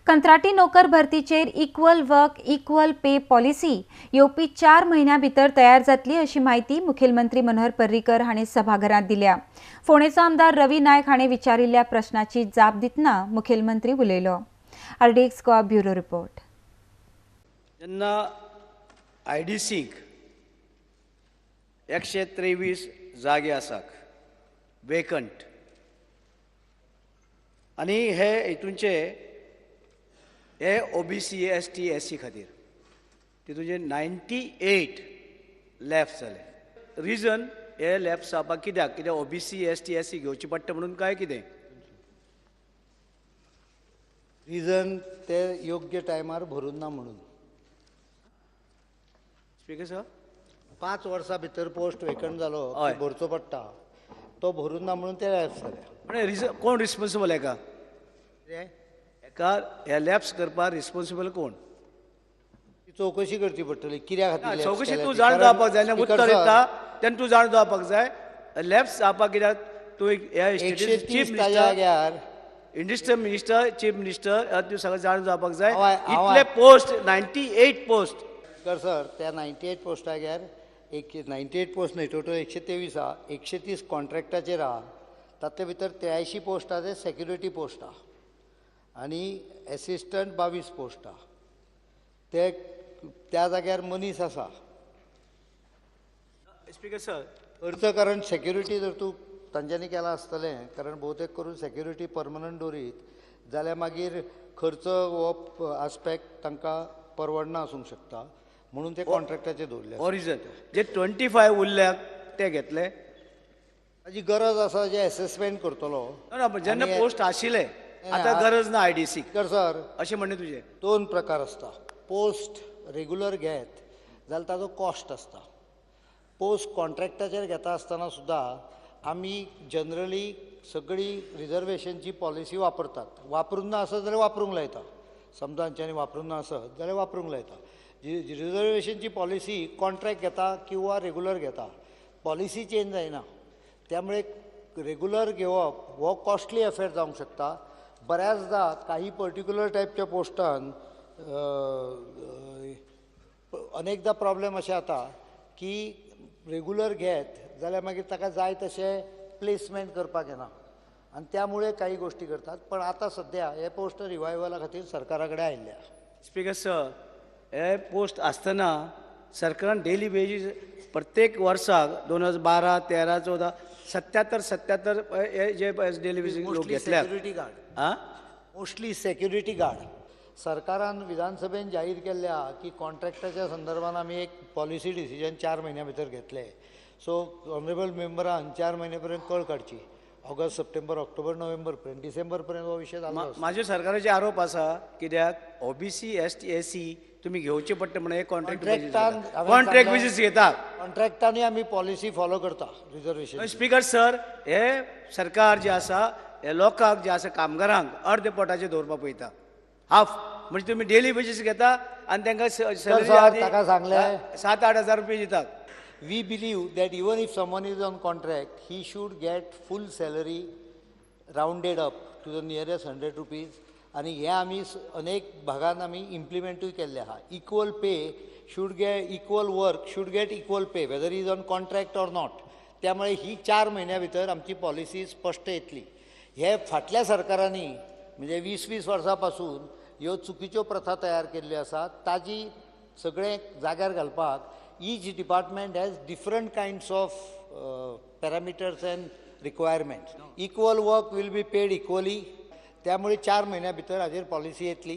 कंत्राटी नोकर भरतीचेर equal work equal pay policy येवपी 4 म्हयन्यां भितर तयार जातली अशी माहिती मुखेलमंत्री मनोहर पर्रीकर हांणी सभाघरांत दिल्या। फोंडेचो आमदार रवी नायक हांणी विचारिल्ल्या प्रश्नाची जाप दितना मुखेलमंत्री उलयलो। RDX Goa bureau report. जेन्ना IDCक 123 जागे आसात वेकंट आनी हे हितूंचे हे OBC ST SC खातीर तितूंचे 98 लॅफ्ट जाले। रिजन हे लॅफ्ट जावपाक कित्याक OBC ST SC घेवची पडटा म्हणून काय कितें रिजन ते योग्य टायमार भरून ना म्हणून। स्पीकर सर 5 वर्सां भितर पोस्ट वेकंट जालो हय। भरचो पडटा तो भरून ना म्हणून ते लॅप्स जाले। म्हणजे रिजन कोण रिस्पॉन्सिबल हेका हे लॅप्स करपाक रिस्पॉन्सिबल कोण? ती चौकशी करची पडटली कित्या खातीर चौकशी तूं जाण जावपाक जाय उत्तर दिता तेन्ना तूं जाण जावपाक जाय। लॅफ्ट जावपाक कित्याक तूं चीफ जाग्यार इंडस्ट्रियल मिनिस्टर चीफ मिनिस्टर तूं सगळें जाण जावपाक जाय। हांव इतले पोस्ट 98 पोस्ट सर त्या 98 पोस्टाग्यार 98 पोस्ट न्हय टोटल 123 आहा। 130 कॉन्ट्रॅक्टाचेर आहा। तातले भितर 83 पोस्ट आहा ते सेक्युरिटी पोस्ट आहा आनी एसिस्टंट 22 पोस्ट आहा। ते त्या जाग्यार मनीस आसा। स्पीकर सर खर्च कारण सेक्युरिटी जर तूं तांच्यांनी केला आसतलें कारण भोवतेक करून सेक्युरिटी परमनंट दवरीत जाल्यार मागीर खर्च हो आस्पेक्ट तांकां परवडना आसूंक शकता म्हणून ते कॉन्ट्रॅक्टाचेर दवरले। ओरिजन जे 25 उरल्याक ते घेतले ताजी गरज आसा जे एसेसमेंट करतलो जेन्ना पोस्ट आशिल्ले आतां गरज ना IDC सर अशें म्हणणें तुजें। 2 प्रकार आसता। पोस्ट रेग्युलर घेत जाल्यार ताजो कॉस्ट आसता। पोस्ट कॉन्ट्रॅक्टाचेर घेता आसतना सुद्दां आमी जनरली सगळी रिजर्वेशनची पॉलिसी वापरतात। वापरूंक ना आसत जाल्यार वापरूंक लायता। समजा तांच्यांनी वापरूंक ना आसत जाल्यार वापरूंक लायता। रिजर्वेशनची पॉलिसी कॉन्ट्रॅक्ट घेता किंवा रेग्युलर घेता पॉलिसी चेंज जायना। त्यामुळे रेग्युलर घेवप हो कॉस्टली अफेर जावंक शकता। बऱ्याचदा काही पर्टिक्युलर टायपच्या पोस्टान अनेकदा प्रॉब्लेम अशें जाता की रेग्युलर घेत जाल्यार मागीर ताका जाय तशें प्लेसमेंट करपाक येना आनी त्यामुळे काही गोष्टी करतात। पण आता सध्या हे पोस्ट रिवायवला खातीर सरकारा कडेन आयिल्ल्या। स्पीकर सर हे पोस्ट आसतना सरकारान डेली वेजीस प्रत्येक वर्साक 2012, 13, 14 77 हे जे डेली वेजीस लोक घेतल्यात सेक्युरिटी गार्ड आं मोस्टली सेक्युरिटी गार्ड सरकारान विधानसभेन जाहीर केल्ल्या की कॉन्ट्रॅक्टाच्या संदर्भात आमी एक पॉलिसी डिसिजन 4 म्हयन्यां भितर घेतले। सो ऑनरेबल मेंबरान 4 म्हयने पर्यंत कळ काडची। ऑगस्ट, सप्टेंबर, ऑक्टोबर, नोव्हेंबर पर्यंत डिसेंबर पर्यंत हो विशय जालो। माझ्या सरकाराचे आरोप आसा कित्याक OBC ST SC तुम्ही घेवचे पडटा म्हणून कॉन्ट्रॅक्ट बेजीस घेता। कॉन्ट्रॅक्टांनी आमी पॉलिसी फॉलो करता रिजर्वेशन। स्पीकर सर हे सरकार जे आसा हे लोकांक जे आसा कामगारांक अर्दे पोटाचेर दवरपाक पळयता। हाफ म्हणजे तुम्ही डेली बेजीस घेता आनी तांकां सॅलरी ताका सांगलें 7-8 हजार रुपये दितात। We believe that even if someone is on contract, he should get full salary rounded up to the nearest 100 rupees. आणि हे आमी अनेक भागांत आमी इम्प्लिमेंटूय केल्ले आहा। Equal pay should get equal work should get equal pay whether is on contract or not. त्यामुळे ही 4 म्हयन्यां भितर आमची पॉलिसी स्पश्ट येतली। हे फाटल्या सरकारांनी म्हणजे 20-20 वर्सां पासून ह्यो चुकीच्यो प्रथा तयार केल्ल्यो आसात। ताजी सगळे जाग्यार घालपाक each department has different kinds of parameters and requirements. Equal work will be paid equally. त्यामुळे 4 म्हयन्यां भितर हाजेर पॉलिसी येतली।